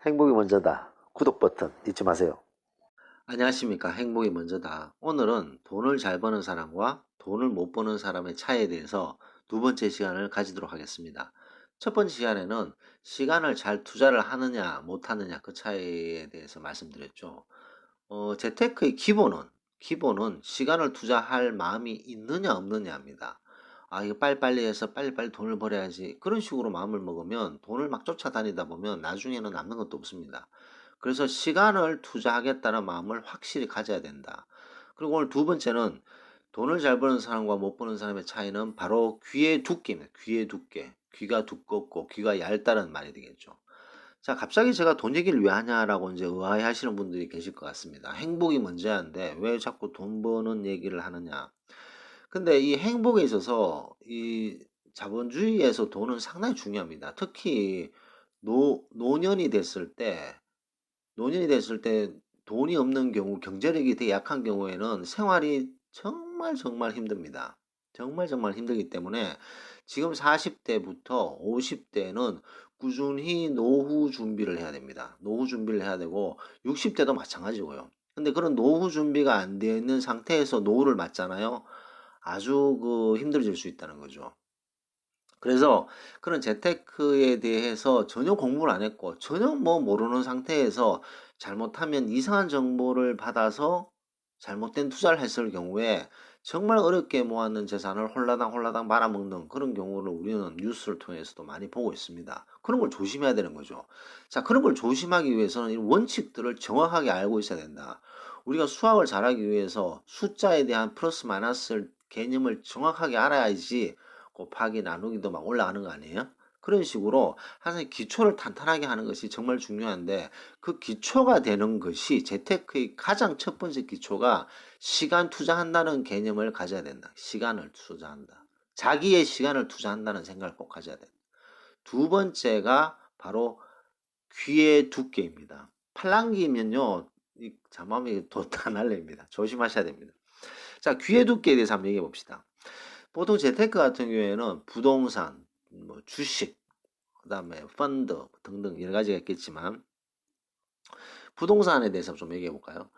행복이 먼저다. 구독 버튼 잊지 마세요. 안녕하십니까. 행복이 먼저다. 오늘은 돈을 잘 버는 사람과 돈을 못 버는 사람의 차이에 대해서 두 번째 시간을 가지도록 하겠습니다. 첫 번째 시간에는 시간을 잘 투자를 하느냐 못 하느냐 그 차이에 대해서 말씀드렸죠. 재테크의 기본은 시간을 투자할 마음이 있느냐 없느냐입니다. 아, 이거 빨리빨리 해서 빨리빨리 돈을 벌어야지. 그런 식으로 마음을 먹으면 돈을 막 쫓아다니다 보면 나중에는 남는 것도 없습니다. 그래서 시간을 투자하겠다는 마음을 확실히 가져야 된다. 그리고 오늘 두 번째는 돈을 잘 버는 사람과 못 버는 사람의 차이는 바로 귀의 두께입니다. 귀의 두께. 귀가 두껍고 귀가 얇다는 말이 되겠죠. 자, 갑자기 제가 돈 얘기를 왜 하냐라고 이제 의아해하시는 분들이 계실 것 같습니다. 행복이 문제인데 왜 자꾸 돈 버는 얘기를 하느냐. 근데 이 행복에 있어서 이 자본주의에서 돈은 상당히 중요합니다. 특히 노년이 됐을 때, 노년이 됐을 때 돈이 없는 경우, 경제력이 되게 약한 경우에는 생활이 정말 힘듭니다. 정말 힘들기 때문에 지금 40대부터 50대는 꾸준히 노후 준비를 해야 됩니다. 노후 준비를 해야 되고 60대도 마찬가지고요. 근데 그런 노후 준비가 안 되어 있는 상태에서 노후를 맞잖아요. 아주 힘들어질 수 있다는 거죠. 그래서 그런 재테크에 대해서 전혀 공부를 안 했고 전혀 뭐 모르는 상태에서 잘못하면 이상한 정보를 받아서 잘못된 투자를 했을 경우에 정말 어렵게 모았는 재산을 홀라당 말아먹는 그런 경우를 우리는 뉴스를 통해서도 많이 보고 있습니다. 그런 걸 조심해야 되는 거죠. 자, 그런 걸 조심하기 위해서는 이 원칙들을 정확하게 알고 있어야 된다. 우리가 수학을 잘하기 위해서 숫자에 대한 플러스 마이너스 개념을 정확하게 알아야지 곱하기 나누기도 막 올라가는 거 아니에요? 그런 식으로 항상 기초를 탄탄하게 하는 것이 정말 중요한데 그 기초가 되는 것이 재테크의 가장 첫 번째 기초가 시간 투자한다는 개념을 가져야 된다. 시간을 투자한다. 자기의 시간을 투자한다는 생각을 꼭 가져야 된다. 두 번째가 바로 귀의 두께입니다. 팔랑귀면요, 이 잠깐만 다 날립니다. 조심하셔야 됩니다. 자, 귀의 두께에 대해서 한번 얘기해 봅시다. 보통 재테크 같은 경우에는 부동산, 뭐 주식, 그다음에 펀드 등등 여러 가지가 있겠지만 부동산에 대해서 좀 얘기해 볼까요?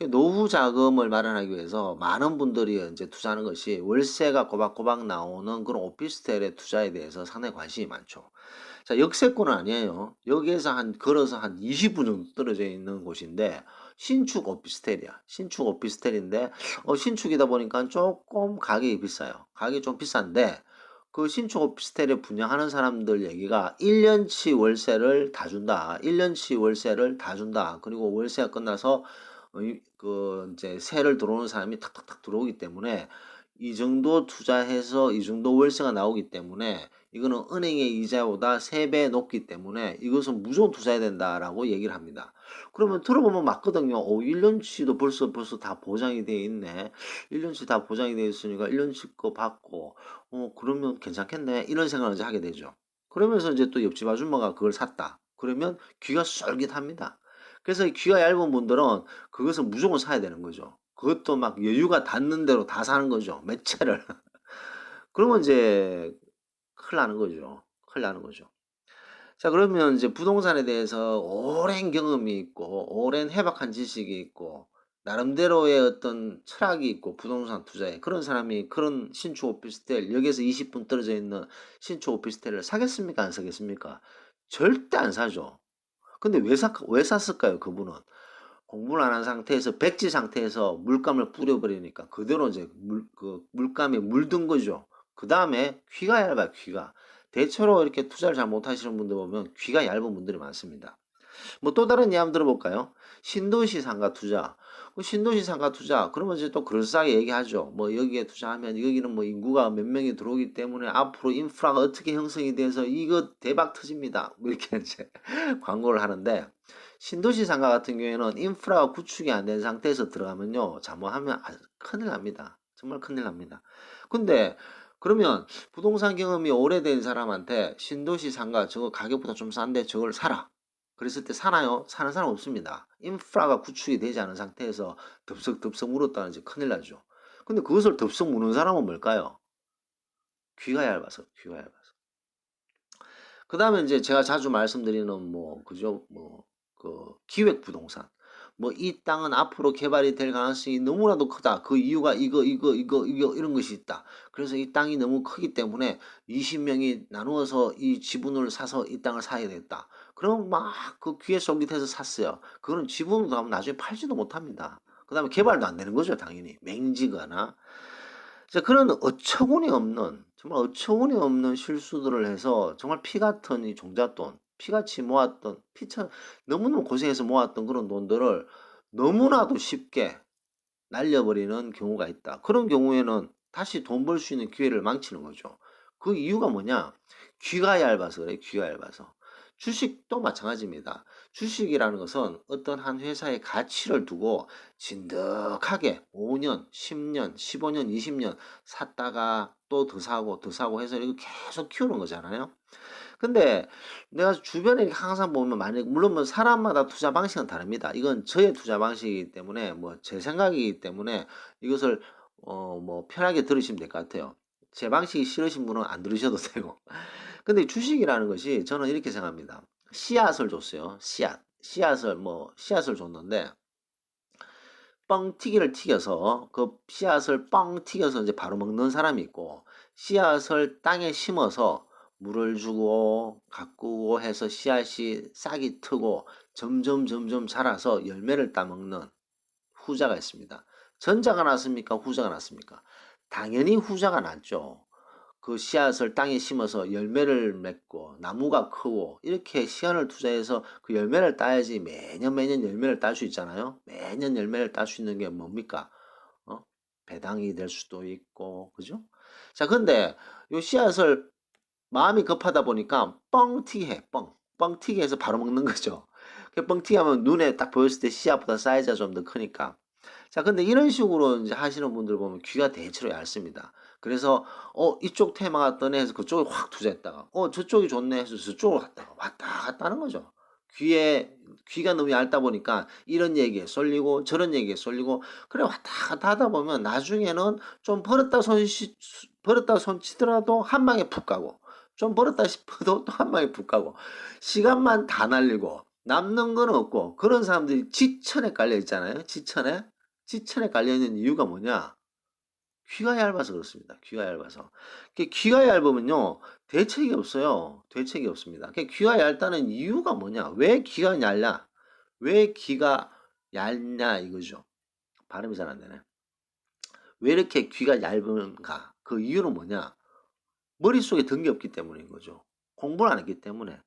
노후 자금을 마련하기 위해서 많은 분들이 이제 투자하는 것이 월세가 꼬박꼬박 나오는 그런 오피스텔의 투자에 대해서 상당히 관심이 많죠. 자, 역세권은 아니에요. 여기에서 걸어서 한 20분 정도 떨어져 있는 곳인데 신축 오피스텔이야. 신축 오피스텔인데 신축이다 보니까 조금 가격이 비싸요. 가격이 좀 비싼데 그 신축 오피스텔에 분양하는 사람들 얘기가 1년치 월세를 다 준다. 1년치 월세를 다 준다. 그리고 월세가 끝나서 이제 세를 들어오는 사람이 탁탁탁 들어오기 때문에 이 정도 투자해서 이 정도 월세가 나오기 때문에 이거는 은행의 이자보다 3배 높기 때문에 이것은 무조건 투자해야 된다라고 얘기를 합니다. 그러면 들어보면 맞거든요. 1년치도 벌써 다 보장이 돼 있네. 1년치 다 보장이 돼 있으니까 1년치 거 받고 그러면 괜찮겠네. 이런 생각을 이제 하게 되죠. 그러면서 이제 또 옆집 아줌마가 그걸 샀다. 그러면 귀가 쏠깃합니다. 그래서 귀가 얇은 분들은 그것을 무조건 사야 되는 거죠. 그것도 막 여유가 닿는 대로 다 사는 거죠. 몇 채를. 그러면 이제 큰일 나는 거죠. 큰일 나는 거죠. 자, 그러면 이제 부동산에 대해서 오랜 경험이 있고, 오랜 해박한 지식이 있고, 나름대로의 어떤 철학이 있고, 부동산 투자에. 그런 사람이 그런 신축 오피스텔, 여기에서 20분 떨어져 있는 신축 오피스텔을 사겠습니까? 안 사겠습니까? 절대 안 사죠. 근데 왜 샀을까요? 그분은. 공부를 안 한 상태에서, 백지 상태에서 물감을 뿌려버리니까 그대로 이제 물감에 물든 거죠. 그 다음에 귀가 얇아요, 귀가. 대체로 이렇게 투자를 잘 못하시는 분들 보면 귀가 얇은 분들이 많습니다. 뭐 또 다른 예한 들어볼까요? 신도시 상가 투자. 신도시 상가 투자. 그러면 이제 또 그럴싸하게 얘기하죠. 뭐 여기에 투자하면 여기는 뭐 인구가 몇 명이 들어오기 때문에 앞으로 인프라가 어떻게 형성이 돼서 이거 대박 터집니다. 뭐 이렇게 이제 광고를 하는데 신도시 상가 같은 경우에는 인프라가 구축이 안 된 상태에서 들어가면요. 잘못하면 큰일 납니다. 정말 큰일 납니다. 근데 그러면 부동산 경험이 오래된 사람한테 신도시 상가 저거 가격보다 좀 싼데 저걸 사라. 그랬을 때 사나요? 사는 사람 없습니다. 인프라가 구축이 되지 않은 상태에서 덥석덥석 물었다는 이제 큰일 나죠. 근데 그것을 덥석 무는 사람은 뭘까요? 귀가 얇아서, 귀가 얇아서. 그 다음에 이제 제가 자주 말씀드리는 그죠? 그 기획부동산. 뭐 이 땅은 앞으로 개발이 될 가능성이 너무나도 크다. 그 이유가 이거 이런 것이 있다. 그래서 이 땅이 너무 크기 때문에 20명이 나누어서 이 지분을 사서 이 땅을 사야 됐다. 그럼 막 그 귀에 솔깃해서 샀어요. 그거는 지분으로 가면 나중에 팔지도 못합니다. 그 다음에 개발도 안 되는 거죠, 당연히. 맹지거나. 자, 그런 어처구니 없는, 정말 어처구니 없는 실수들을 해서 정말 피 같은 이 종잣돈, 피같이 모았던, 피처, 너무너무 고생해서 모았던 그런 돈들을 너무나도 쉽게 날려버리는 경우가 있다. 그런 경우에는 다시 돈 벌 수 있는 기회를 망치는 거죠. 그 이유가 뭐냐? 귀가 얇아서 그래, 귀가 얇아서. 주식도 마찬가지입니다. 주식이라는 것은 어떤 한 회사의 가치를 두고 진득하게 5년, 10년, 15년, 20년 샀다가 또 더 사고 더 사고 해서 이거 계속 키우는 거잖아요. 근데 내가 주변에 항상 보면 만약 물론 뭐 사람마다 투자 방식은 다릅니다. 이건 저의 투자 방식이기 때문에 뭐 제 생각이기 때문에 이것을 뭐 편하게 들으시면 될 것 같아요. 제 방식이 싫으신 분은 안 들으셔도 되고. 근데 주식이라는 것이 저는 이렇게 생각합니다. 씨앗을 줬어요. 씨앗. 씨앗을 줬는데 뻥튀기를 튀겨서 그 씨앗을 뻥 튀겨서 이제 바로 먹는 사람이 있고 씨앗을 땅에 심어서 물을 주고 가꾸고 해서 씨앗이 싹이 트고 점점 자라서 열매를 따먹는 후자가 있습니다. 전자가 낫습니까? 후자가 낫습니까? 당연히 후자가 낫죠. 그 씨앗을 땅에 심어서 열매를 맺고 나무가 크고 이렇게 시간을 투자해서 그 열매를 따야지 매년 열매를 딸 수 있잖아요. 매년 열매를 딸 수 있는 게 뭡니까? 어? 배당이 될 수도 있고, 그죠? 자, 근데 요 씨앗을 마음이 급하다 보니까 뻥튀기 해, 뻥튀기 해서 바로 먹는 거죠. 그 뻥튀기 하면 눈에 딱 보였을 때 씨앗보다 사이즈가 좀 더 크니까. 자, 근데 이런 식으로 이제 하시는 분들 보면 귀가 대체로 얇습니다. 그래서 이쪽 테마가 떠네 해서 그쪽에 확 투자했다가 저쪽이 좋네 해서 저쪽으로 갔다가 왔다 갔다 하는 거죠. 귀가 너무 얇다 보니까 이런 얘기에 쏠리고 저런 얘기에 쏠리고 그래 왔다 갔다 하다 보면 나중에는 좀 버렸다 손 치더라도 한 방에 푹 가고 좀 버렸다 싶어도 또 한 방에 푹 가고 시간만 다 날리고 남는 건 없고 그런 사람들이 지천에 깔려 있잖아요. 지천에 깔려 있는 이유가 뭐냐? 귀가 얇아서 그렇습니다. 귀가 얇아서. 귀가 얇으면요, 대책이 없어요. 대책이 없습니다. 귀가 얇다는 이유가 뭐냐? 왜 귀가 얇냐? 왜 귀가 얇냐 이거죠. 발음이 잘 안 되네. 왜 이렇게 귀가 얇은가? 그 이유는 뭐냐? 머릿속에 든 게 없기 때문인 거죠. 공부를 안 했기 때문에.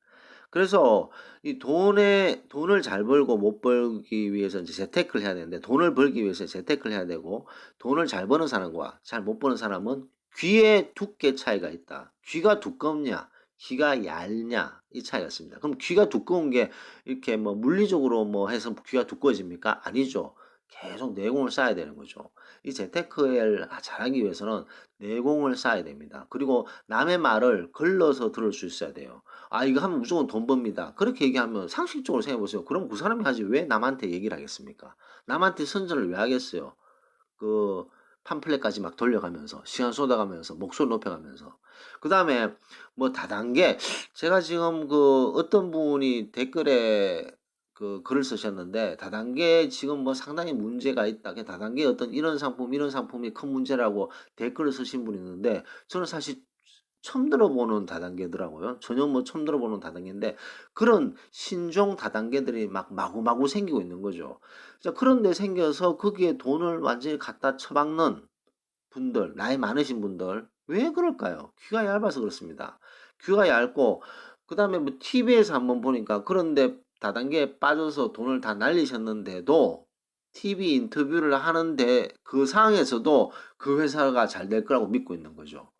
그래서 이 돈을 잘 벌고 못 벌기 위해서 이제 재테크를 해야 되는데 돈을 벌기 위해서 재테크를 해야 되고 돈을 잘 버는 사람과 잘 못 버는 사람은 귀의 두께 차이가 있다. 귀가 두껍냐, 귀가 얇냐 이 차이가 있습니다. 그럼 귀가 두꺼운 게 이렇게 뭐 물리적으로 뭐 해서 귀가 두꺼워집니까? 아니죠. 계속 내공을 쌓아야 되는 거죠. 이 재테크를 잘하기 위해서는 내공을 쌓아야 됩니다. 그리고 남의 말을 걸러서 들을 수 있어야 돼요. 아, 이거 하면 무조건 돈 법니다. 그렇게 얘기하면 상식적으로 생각해 보세요. 그럼 그 사람이 하지 왜 남한테 얘기를 하겠습니까? 남한테 선전을 왜 하겠어요? 그 팜플렛까지 막 돌려가면서 시간 쏟아가면서 목소리 높여가면서 그 다음에 뭐 다단계 제가 지금 그 어떤 분이 댓글에 그 글을 쓰셨는데 다단계 지금 뭐 상당히 문제가 있다. 다단계 어떤 이런 상품이 큰 문제라고 댓글을 쓰신 분이 있는데 저는 사실 처음 들어보는 다단계더라고요. 전혀 뭐 처음 들어보는 다단계인데 그런 신종 다단계들이 막 마구마구 생기고 있는 거죠. 자, 그런데 생겨서 거기에 돈을 완전히 갖다 처박는 분들, 나이 많으신 분들, 왜 그럴까요? 귀가 얇아서 그렇습니다. 귀가 얇고, 그 다음에 뭐 TV에서 한번 보니까 그런데 다단계에 빠져서 돈을 다 날리셨는데도 TV 인터뷰를 하는데 그 상황에서도 그 회사가 잘 될 거라고 믿고 있는 거죠.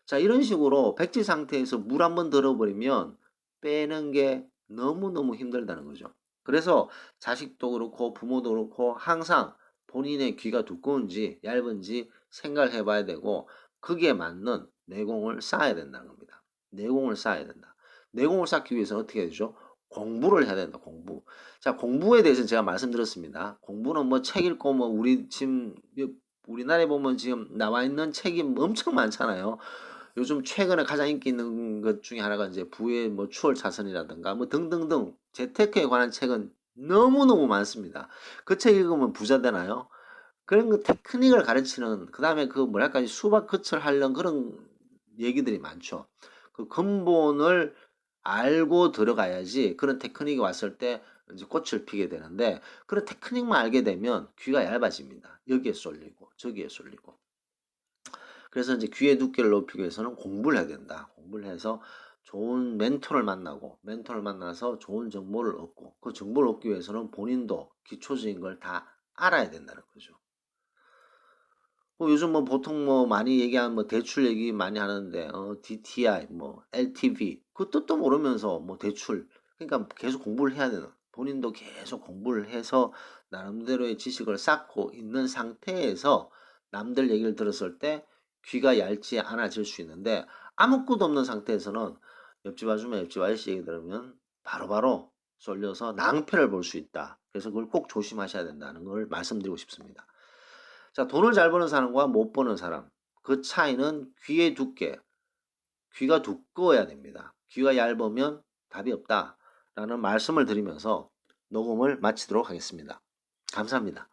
자, 이런 식으로 백지 상태에서 물 한번 들어버리면 빼는 게 너무너무 힘들다는 거죠. 그래서 자식도 그렇고 부모도 그렇고 항상 본인의 귀가 두꺼운지 얇은지 생각을 해봐야 되고 거기에 맞는 내공을 쌓아야 된다는 겁니다. 내공을 쌓아야 된다. 내공을 쌓기 위해서는 어떻게 해야 되죠? 공부를 해야 된다. 공부. 자, 공부에 대해서는 제가 말씀드렸습니다. 공부는 뭐 책 읽고 뭐 우리 지금 우리나라에 보면 지금 나와 있는 책이 엄청 많잖아요. 요즘 최근에 가장 인기 있는 것 중에 하나가 이제 부의 뭐 추월 차선이라든가 뭐 등등등 재테크에 관한 책은 너무너무 많습니다. 그 책 읽으면 부자 되나요? 그런 그 테크닉을 가르치는, 그 다음에 그 뭐랄까, 수박 끝을 하려는 그런 얘기들이 많죠. 그 근본을 알고 들어가야지 그런 테크닉이 왔을 때 이제 꽃을 피게 되는데, 그런 테크닉만 알게 되면 귀가 얇아집니다. 여기에 쏠리고 저기에 쏠리고. 그래서 이제 귀의 두께를 높이기 위해서는 공부를 해야 된다. 공부를 해서 좋은 멘토를 만나고, 멘토를 만나서 좋은 정보를 얻고, 그 정보를 얻기 위해서는 본인도 기초적인 걸 다 알아야 된다는 거죠. 요즘 뭐 보통 뭐 많이 얘기하는 뭐 대출 얘기 많이 하는데, DTI, 뭐 LTV, 그 뜻도 모르면서 뭐 대출, 그러니까 계속 공부를 해야 되는, 본인도 계속 공부를 해서 나름대로의 지식을 쌓고 있는 상태에서 남들 얘기를 들었을 때 귀가 얇지 않아질 수 있는데, 아무것도 없는 상태에서는 옆집 아줌마, 옆집 아저씨 얘기 들으면 바로바로 쏠려서 낭패를 볼 수 있다. 그래서 그걸 꼭 조심하셔야 된다는 걸 말씀드리고 싶습니다. 자, 돈을 잘 버는 사람과 못 버는 사람. 그 차이는 귀의 두께. 귀가 두꺼워야 됩니다. 귀가 얇으면 답이 없다. 라는 말씀을 드리면서 녹음을 마치도록 하겠습니다. 감사합니다.